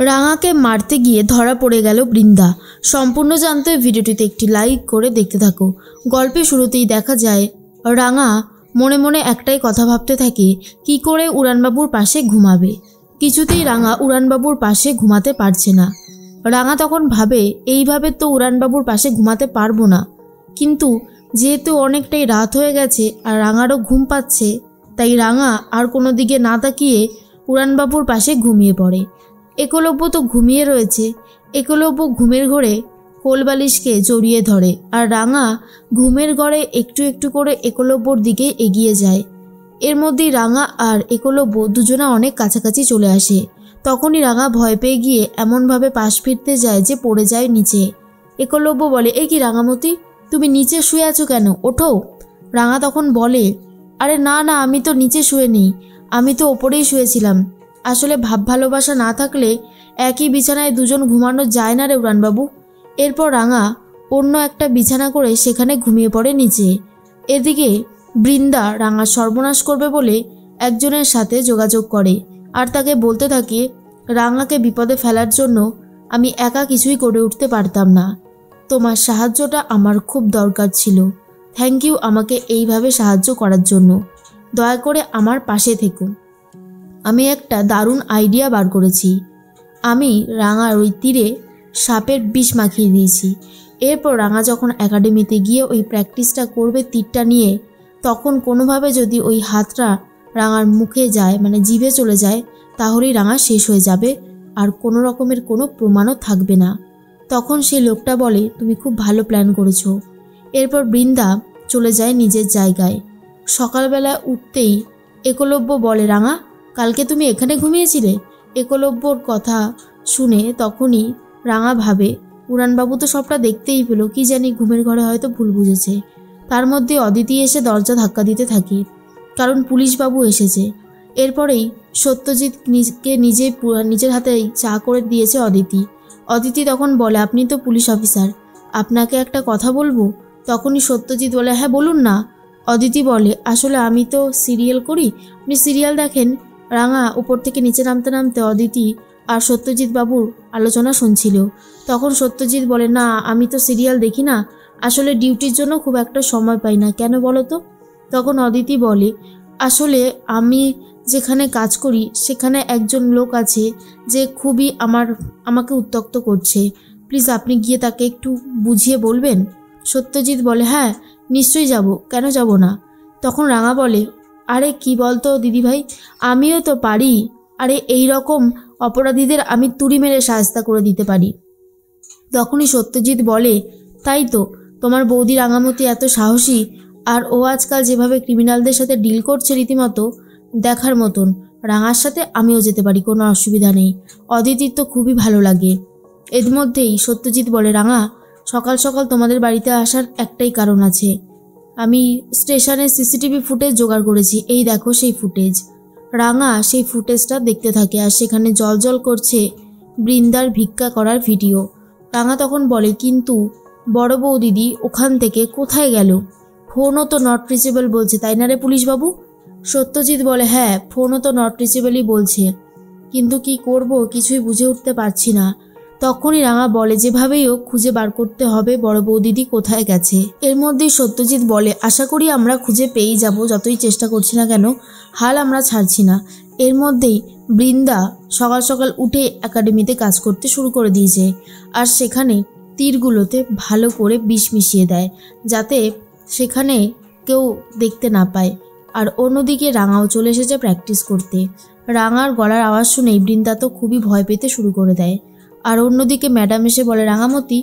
রাঙাকে মারতে গিয়ে ধরা পড়ে গেল বৃন্দা। সম্পূর্ণ জানতে ভিডিওটিতে একটি লাইক করে দেখতে থাকো। গল্পে শুরুতেই দেখা যায় রাঙা মনে মনে একটাই কথা ভাবতে থাকে, কি করে উড়ানবাবুর পাশে ঘুমাবে। কিছুতেই রাঙা উড়ানবাবুর পাশে ঘুমাতে পারছে না। রাঙা তখন ভাবে, এইভাবে তো উড়ানবাবুর পাশে ঘুমাতে পারবো না। কিন্তু যেহেতু অনেকটাই রাত হয়ে গেছে আর রাঙারও ঘুম পাচ্ছে, তাই রাঙা আর কোনো দিকে না তাকিয়ে উড়ানবাবুর পাশে ঘুমিয়ে পড়ে। একলব্য তো ঘুমিয়ে রয়েছে। একলব্য ঘুমের ঘরে কোলবালিশকে জড়িয়ে ধরে আর রাঙা ঘুমের ঘরে একটু একটু করে একলব্যর দিকে এগিয়ে যায়। এর মধ্যেই রাঙা আর একলব্য দুজনা অনেক কাছাকাছি চলে আসে। তখনই রাঙা ভয় পেয়ে গিয়ে এমনভাবে পাশ ফিরতে যায় যে পড়ে যায় নিচে। একলব্য বলে, এই কি রাঙামতি, তুমি নিচে শুয়ে আছো কেন, ওঠো। রাঙা তখন বলে, আরে না না, আমি তো নিচে শুয়ে নেই, আমি তো ওপরেই শুয়েছিলাম। আসলে ভাব ভালোবাসা না থাকলে একই বিছানায় দুজন ঘুমানো যায় না রে উড়ানবাবু। এরপর রাঙা অন্য একটা বিছানা করে সেখানে ঘুমিয়ে পড়ে নিচে। এদিকে বৃন্দা রাঙার সর্বনাশ করবে বলে একজনের সাথে যোগাযোগ করে আর তাকে বলতে থাকে, রাঙাকে বিপদে ফেলার জন্য আমি একা কিছুই করে উঠতে পারতাম না, তোমার সাহায্যটা আমার খুব দরকার ছিল। থ্যাংক ইউ আমাকে এইভাবে সাহায্য করার জন্য। দয়া করে আমার পাশে থেকো। আমি একটা দারুণ আইডিয়া বার করেছি। আমি রাঙার ওই তীরে সাপের বিষ মাখিয়ে দিয়েছি। এরপর রাঙা যখন একাডেমিতে গিয়ে ওই প্র্যাকটিসটা করবে তীরটা নিয়ে, তখন কোনোভাবে যদি ওই হাতটা রাঙার মুখে যায়, মানে জিভে চলে যায়, তাহলেই রাঙা শেষ হয়ে যাবে আর কোনো রকমের কোনো প্রমাণও থাকবে না। তখন সেই লোকটা বলে, তুমি খুব ভালো প্ল্যান করেছো। এরপর বৃন্দা চলে যায় নিজের জায়গায়। সকালবেলা উঠতেই একলব্য বলে, রাঙা কালকে তুমি এখানে ঘুমিয়েছিলে? একলব্যর কথা শুনে তখনই রাঙা ভাবে, উড়ানবাবু তো সবটা দেখতেই পেল, কি জানি ঘুমের ঘরে হয়তো ভুল বুঝেছে। তার মধ্যে অদিতি এসে দরজা ধাক্কা দিতে থাকে, কারণ পুলিশবাবু এসেছে। এরপরেই সত্যজিৎ নিজের হাতে চা করে দিয়েছে অদিতি। অদিতি তখন বলে, আপনি তো পুলিশ অফিসার, আপনাকে একটা কথা বলবো। তখনই সত্যজিৎ বলে, হ্যাঁ বলুন না। অদিতি বলে, আসলে আমি তো সিরিয়াল করি, আপনি সিরিয়াল দেখেন। রাঙা উপর থেকে নিচে নামতে নামতে অদিতি আর সত্যজিৎ বাবুর আলোচনা শুনছিল। তখন সত্যজিৎ বলে, না আমি তো সিরিয়াল দেখি না, আসলে ডিউটির জন্য খুব একটা সময় পাই না। কেন বলো তো? তখন অদিতি বলে, আসলে আমি যেখানে কাজ করি সেখানে একজন লোক আছে যে খুবই আমাকে উত্ত্যক্ত করছে। প্লিজ আপনি গিয়ে তাকে একটু বুঝিয়ে বলবেন। সত্যজিৎ বলে, হ্যাঁ নিশ্চয়ই যাব, কেন যাব না। তখন রাঙা বলে, আরে কি বলতো দিদিভাই, আমিও তো পারি। আরে এই রকম অপরাধীদের আমি তুড়ি মেরে সাহায্য করে দিতে পারি। তখনই সত্যজিৎ বলে, তাই তো, তোমার বৌদি রাঙামতি এত সাহসী, আর ও আজকাল যেভাবে ক্রিমিনালদের সাথে ডিল করছে রীতিমতো দেখার মতন। রাঙার সাথে আমিও যেতে পারি, কোনো অসুবিধা নেই। অদিতির তো খুবই ভালো লাগে। এর মধ্যেই সত্যজিৎ বলে, রাঙা সকাল সকাল তোমাদের বাড়িতে আসার একটাই কারণ আছে। আমি স্টেশনের সিসিটিভি ফুটেজ জোগাড় করেছি, এই দেখো সেই ফুটেজ। রাঙা সেই ফুটেজটা দেখতে থাকে আর সেখানে জল করছে বৃন্দার ভিক্ষা করার ভিডিও। রাঙা তখন বলে, কিন্তু বড় বউ দিদি ওখান থেকে কোথায় গেল? ফোনও তো নট রিচেবল বলছে, তাই না রে পুলিশবাবু? সত্যজিৎ বলে, হ্যাঁ ফোনও তো নট রিচেবলই বলছে, কিন্তু কি করব কিছুই বুঝে উঠতে পারছি না। তখনই রাঙা বলে, যেভাবেই হোক খুঁজে বার করতে হবে বড় বউ দিদি কোথায় গেছে। এর মধ্যেই সত্যজিৎ বলে, আশা করি আমরা খুঁজে পেয়েই যাব, যতই চেষ্টা করছি না কেন, হাল আমরা ছাড়ছি না। এর মধ্যেই বৃন্দা সকাল সকাল উঠে একাডেমিতে কাজ করতে শুরু করে দিয়েছে আর সেখানে তীরগুলোতে ভালো করে বিষ মিশিয়ে দেয়, যাতে সেখানে কেউ দেখতে না পায়। আর অন্যদিকে রাঙাও চলে এসেছে প্র্যাকটিস করতে। রাঙার গলার আওয়াজ শুনেই বৃন্দা তো খুবই ভয় পেতে শুরু করে দেয়। আর অন্যদিকে ম্যাডাম এসে বলে, রাঙামতি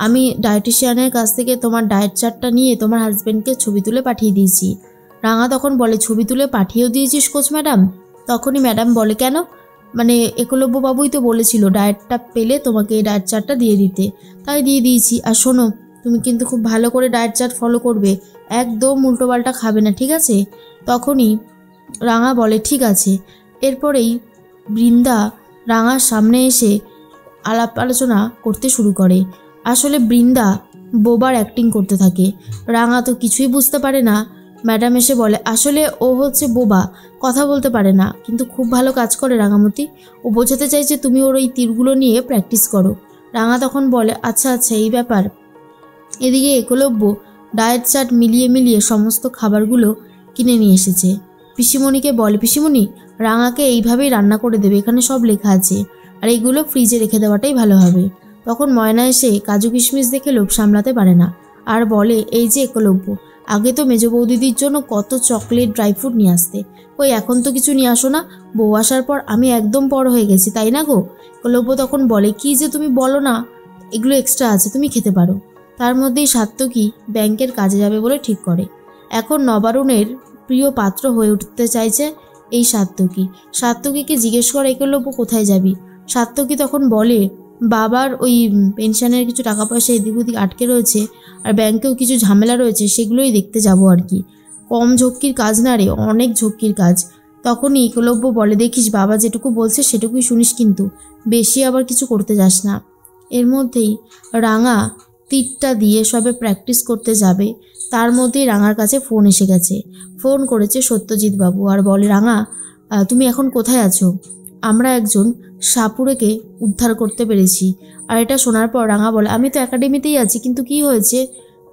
আমি ডায়েটিশিয়ানের কাছ থেকে তোমার ডায়েট চার্টটা নিয়ে তোমার হাজব্যান্ডকে ছবি তুলে পাঠিয়ে দিয়েছি। রাঙা তখন বলে, ছবি তুলে পাঠিয়েও দিয়েছিস কোচ ম্যাডাম? তখনই ম্যাডাম বলে, কেন? মানে একলব্য বাবুই তো বলেছিল ডায়েটটা পেলে তোমাকে এই ডায়েট চার্টটা দিয়ে দিতে, তাই দিয়ে দিয়েছি। আর শোনো, তুমি কিন্তু খুব ভালো করে ডায়েট চার্ট ফলো করবে, একদম উল্টোপাল্টা খাবে না, ঠিক আছে? তখনই রাঙা বলে, ঠিক আছে। এরপরেই বৃন্দা রাঙার সামনে এসে আলাপ আলোচনা করতে শুরু করে। আসলে বৃন্দা বোবার অ্যাক্টিং করতে থাকে। রাঙা তো কিছুই বুঝতে পারে না ম্যাডাম এসে বলে, আসলে ও হচ্ছে বোবা, কথা বলতে পারে না, কিন্তু খুব ভালো কাজ করে রাঙামতি। ও বোঝাতে চাইছে তুমি ওর ওই তীরগুলো নিয়ে প্র্যাকটিস করো। রাঙা তখন বলে, আচ্ছা আচ্ছা এই ব্যাপার। এদিকে একলব্য ডায়েট চার্ট মিলিয়ে সমস্ত খাবারগুলো কিনে নিয়ে এসেছে। পিসিমণিকে বলে, পিসিমণি রাঙাকে এইভাবেই রান্না করে দেবে, এখানে সব লেখা আছে, আর এইগুলো ফ্রিজে রেখে দেওয়াটাই ভালো হবে। তখন ময়না এসে কাজু কিশমিশ দেখে লোভ সামলাতে পারে না, আর বলে, এই যে একলব্য, আগে তো মেজ বৌদিদির জন্য কত চকলেট ড্রাই ফ্রুট নিয়ে আসতে, ওই এখন তো কিছু নিয়ে আসো না। বউ আসার পর আমি একদম বড় হয়ে গেছি, তাই না গো? একলব্য তখন বলে, কি যে তুমি বলো না, এগুলো এক্সট্রা আছে, তুমি খেতে পারো। তার মধ্যেই সাত্তকী ব্যাংকের কাজে যাবে বলে ঠিক করে। এখন নবারুণের প্রিয় পাত্র হয়ে উঠতে চাইছে এই সাত্তকীকে জিজ্ঞেস করে, একলব্য কোথায় যাবি? সাত্তকী তখন বলে, বাবার ওই পেনশনের কিছু টাকা পয়সা এদিক ওদিক আটকে রয়েছে, আর ব্যাংকেও কিছু ঝামেলা রয়েছে, সেগুলোই দেখতে যাব আর কি। কম ঝক্কির কাজ না রে, অনেক ঝক্কির কাজ। তখনই একলব্য বলে, দেখিস বাবা যেটুকু বলছে সেটুকুই শুনিস, কিন্তু বেশি আবার কিছু করতে যাস না। এর মধ্যেই রাঙা তীরটা দিয়ে সবে প্র্যাকটিস করতে যাবে, তার মধ্যেই রাঙার কাছে ফোন এসে গেছে। ফোন করেছে সত্যজিৎ বাবু, আর বলে, রাঙা তুমি এখন কোথায় আছো? আমরা একজন সাপুড়েকে উদ্ধার করতে পেরেছি। আর এটা শোনার পর রাঙা বলে, আমি তো একাডেমিতেই আছি, কিন্তু কি হয়েছে?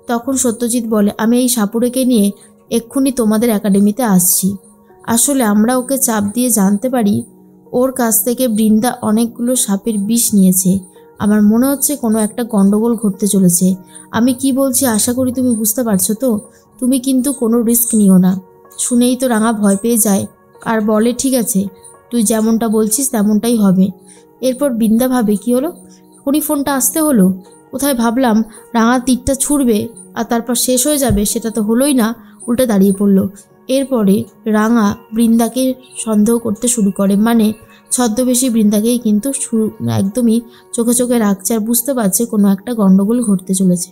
তখন সত্যজিৎ বলে, আমি এই সাপুড়েকে নিয়ে এক্ষুনি তোমাদের একাডেমিতে আসছি। আসলে আমরা ওকে চাপ দিয়ে জানতে পারি ওর কাছ থেকে বৃন্দা অনেকগুলো সাপের বিষ নিয়েছে। আমার মনে হচ্ছে কোনো একটা গন্ডগোল ঘটতে চলেছে। আমি কি বলছি আশা করি তুমি বুঝতে পারছো তো। তুমি কিন্তু কোনো রিস্ক নিও না। শুনেই তো রাঙা ভয় পেয়ে যায় আর বলে, ঠিক আছে, তুই যেমনটা বলছিস তেমনটাই হবে। এরপর বৃন্দা ভাবে, কি হলো, এখনই ফোনটা আসতে হলো? কোথায় ভাবলাম রাঙা তীরটা ছুড়বে আর তারপর শেষ হয়ে যাবে, সেটা তো হলোই না, উল্টে দাঁড়িয়ে পড়লো। এরপরে রাঙা বৃন্দাকে সন্দেহ করতে শুরু করে, মানে ছদ্মবেশী বৃন্দাকেই কিন্তু একদমই চোখে চোখে রাখছে, আর বুঝতে পারছে কোনো একটা গন্ডগোল ঘটতে চলেছে।